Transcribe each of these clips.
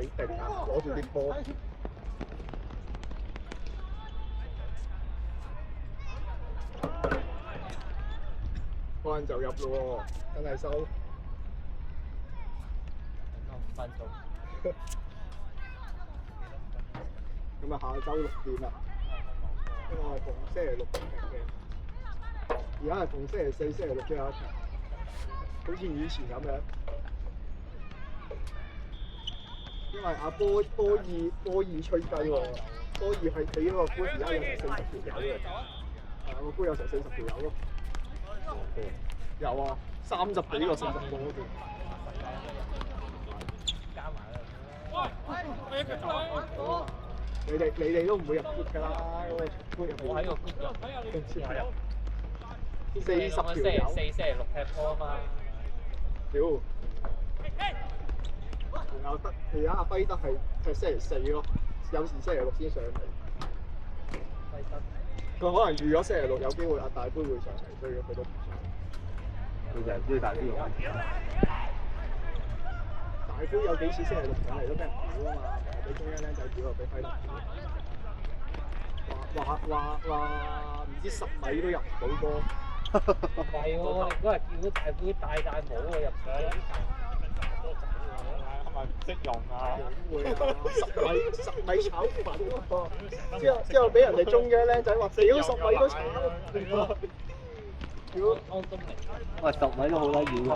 幾定啊，攞住啲波。嗰陣就入咯喎，真係收。5分鐘。咁啊，下週6點啦。因為我係逢星期六踢嘅，而家係逢星期4、星期6最後一場，好似以前咁樣。因為阿波爾吹雞喎，波爾係企嗰個杯，而家有成40條友喎，個杯有成40條友咯。有啊，30幾個40個嗰邊。加埋啦。你哋都唔會入 group 㗎啦，嗰個 group 入我喺個 group 入。係啊，40條友。星期4、星期6踢波啊嘛。屌！仲有得，而家阿輝德係踢星期4咯，有時星期6先上嚟。佢可能預咗星期6有機會阿大杯會上嚟，所以佢都唔上。佢就係追大杯用。大杯有幾次星期6上嚟都俾人屌啊嘛，俾中央僆仔屌又俾輝德屌。話唔知10米都入唔到波。唔係喎，我哋嗰日見到大杯戴帽喎入咗。係咪唔識用啊？會啊！10米炒粉喎，之後俾人哋中央僆仔話屌10米都炒。屌！喂，10米都好撚遠㗎。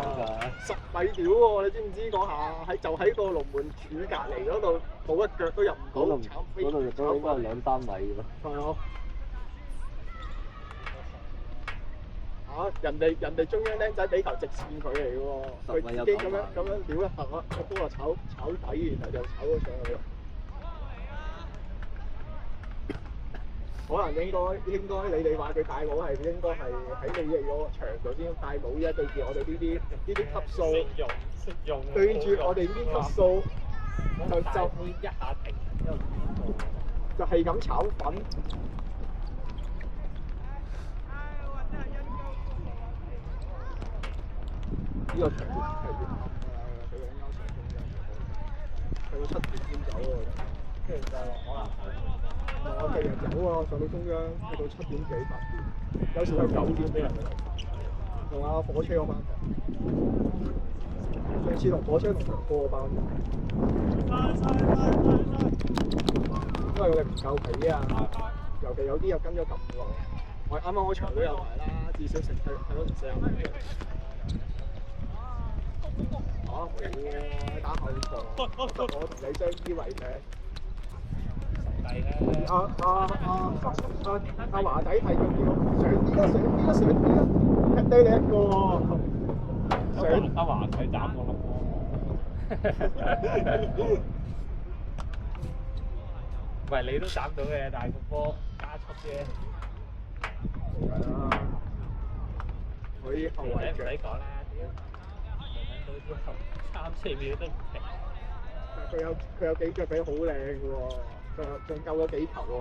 10米屌喎！你知唔知嗰下就喺個龍門柱隔離嗰度，冇一腳都入唔到。嗰度應該係2-3米㗎咯。係啊！人哋中央僆仔俾球直線佢嚟嘅喎，佢自己咁樣撩一下，個波就炒底，然後就炒咗上去。可能應該你哋話佢戴帽係應該係喺你哋個場度先戴帽啫，對住我哋呢啲級數，對住我哋呢啲級數就一下停，就係咁炒粉。呢個場係越暗㗎，佢應該上中央嘅，去到7點先走喎。跟住就可能我第日走啊，上到中央去到7點幾8點，有時係9點俾人同阿火車嗰班上次同火車同長波嗰班，因為佢哋唔夠皮啊，尤其有啲又跟咗咁耐，我啱啱嗰場都有埋啦，至少成睇咗成4個。冇喎，打後場，我同你將依為嘅。阿華仔係咁叫上啲啦，踢低你一個喎。阿華仔斬我粒波。唔係你都斬到嘅，但係個波加速啫。係啊，我啲後衞唔使講啦，屌！到之後3-4秒都唔停。佢有幾腳俾好靚嘅喎，仲救咗幾球喎。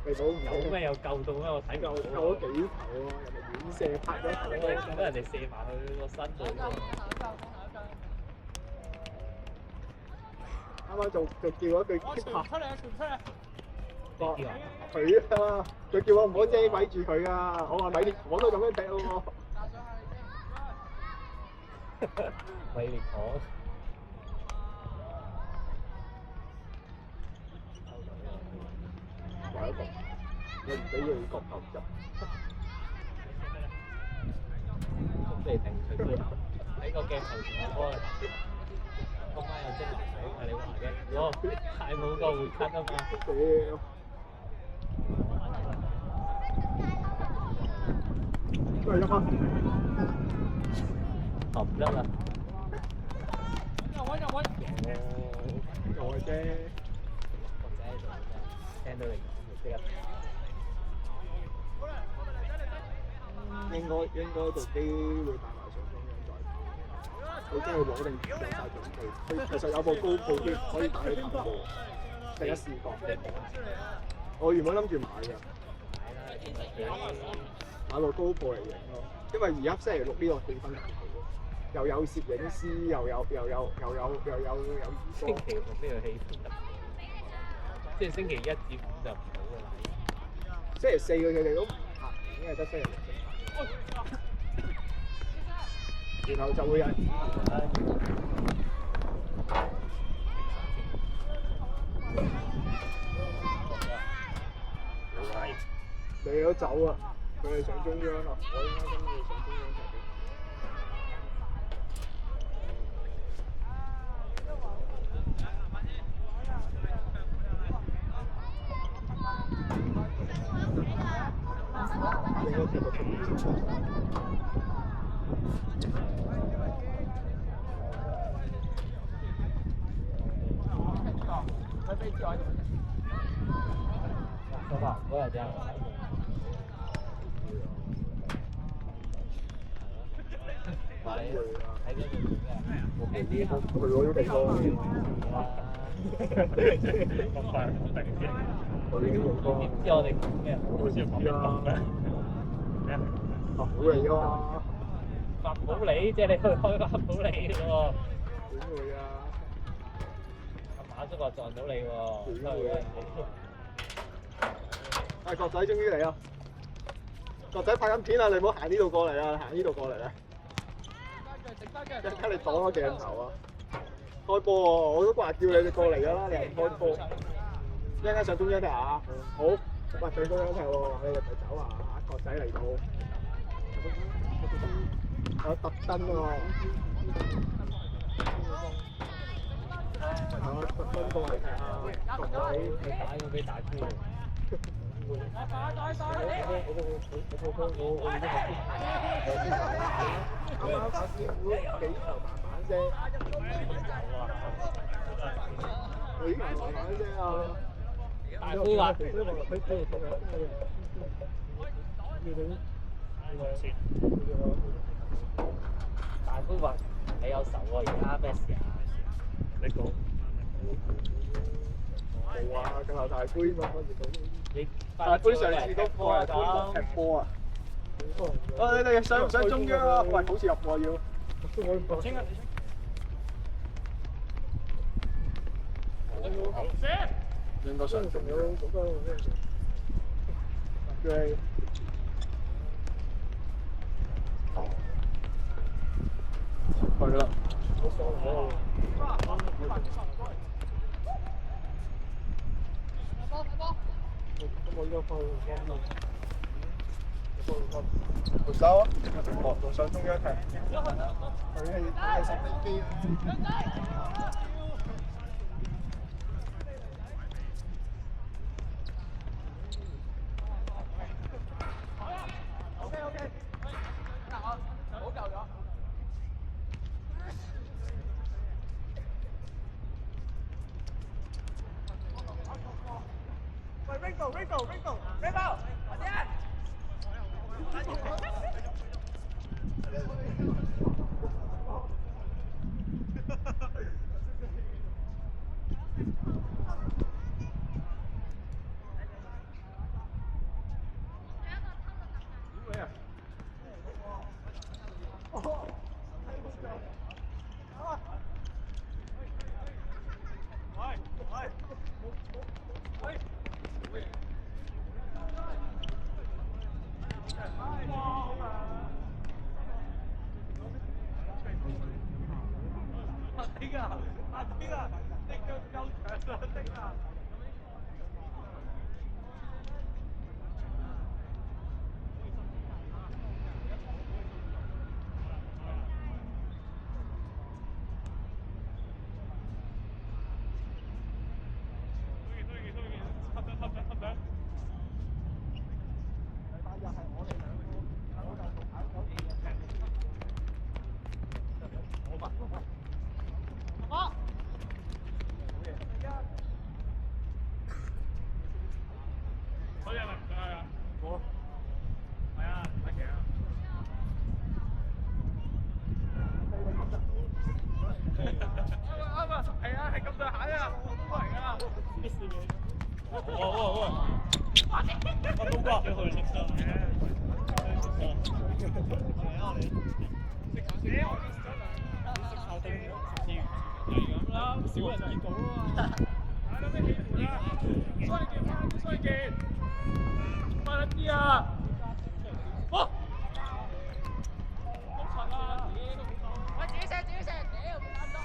你估唔到咩又救到咩？我睇唔到。救咗幾球喎，人哋遠射拍咗球。見到人哋射埋去個身度。啱啱就叫咗句 keep 下。出嚟！佢啊，佢叫我唔好遮鬼住佢啊！我話米列我都咁樣踢喎。米列可。你唔俾佢角球入，咁你停佢先。喺個鏡頭前面波嚟。今晚有精神睇啊！你話嘅，我太冇個回咳啊嘛。都係1分。唔得啦。我啫。聽到你講，即刻。應該部機會帶埋上中央再，佢真係攞定有晒準備。佢其實有部高部機可以打起咁部，第一視覺。我原本諗住買㗎，買部高部嚟影咯，因為而家星期6呢個氣氛特別好。又有攝影師，又有星兒期六呢個氣氛特別，即係星期一至五就唔好㗎啦。歌。星期四佢哋都唔拍，因為得星期六先拍。然後就會有人你都走啊！佢哋上中央啦，我應該跟住上中央場。應該踢到出面。收到，我也這樣。喺呢度做咩？我哋呢度去嗰啲地方。咁快，突然之間，我哋呢個地方。點知我哋咩？好似唔知啊。咩？好嚟㗎嘛？法寶里，即係你去開法寶里嘅喎。點會啊？阿馬叔話撞到你喎，點會啊？係國仔終於嚟啦！國仔拍緊片啊！你唔好行呢度過嚟啊！行呢度過嚟啊！一陣間你擋咗鏡頭啊！開波喎！我都話叫你哋過嚟㗎啦，你又唔開波。一陣間上中央踢啊！好，喂，上中央踢喎，你哋咪走啊！國仔嚟到，有特登喎。有特登過嚟踢啊！國仔，你打要俾大夫。啱啱打師傅幾球慢慢啫，幾球慢慢啫啊！大夫話：大夫話你有仇喎，而家咩事啊？你講。冇啊，更後大杯嘛，你大杯上次都過嚟講踢波啊！你哋上唔上中央啊？喂，好似入喎要。應該上中央。對。去啦。回收啊！仲上中央踢，佢係食飛機。咁啦，少人見到啊嘛。睇到咩氣氛啊？衰健，快啲啊！哇！好柒啊！喂，自己射，屌唔啱多。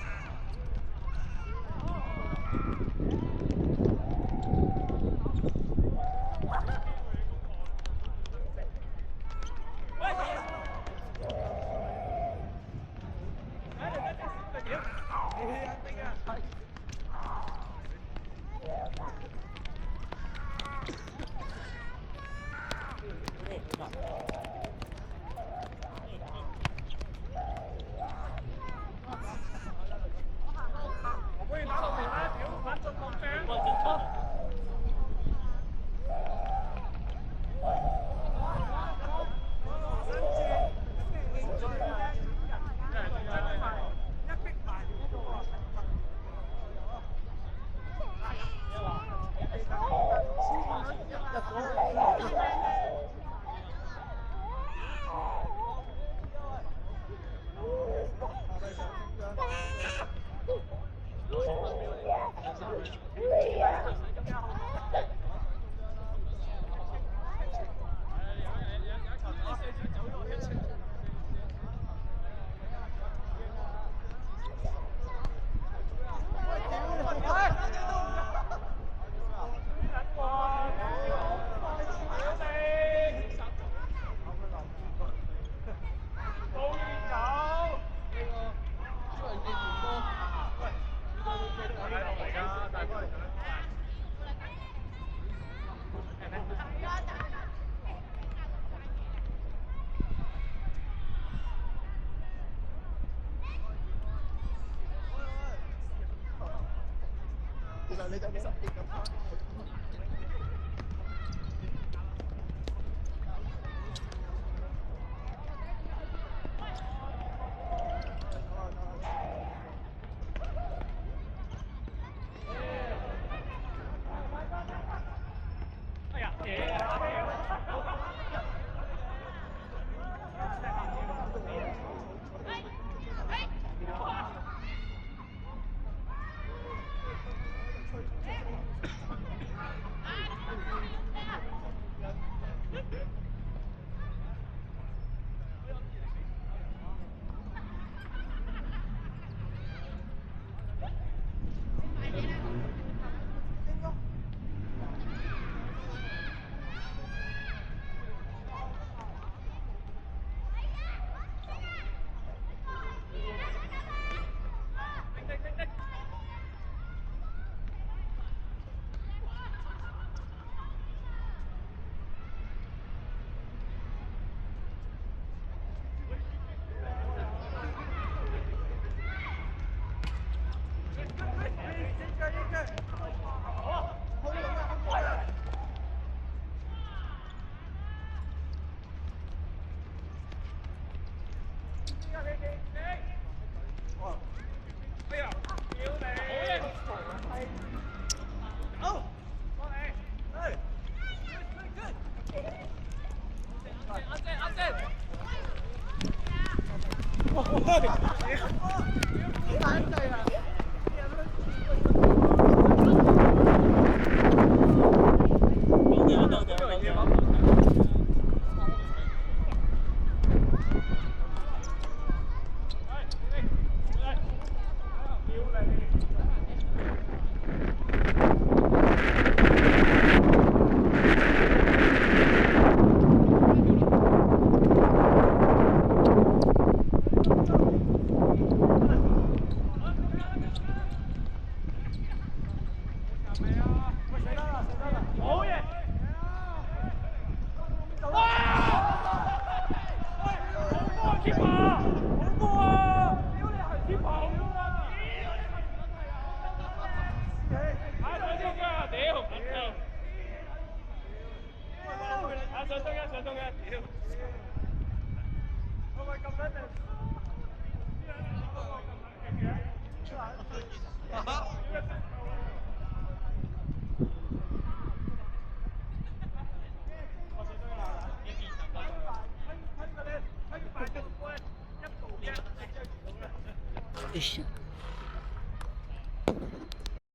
Üşü.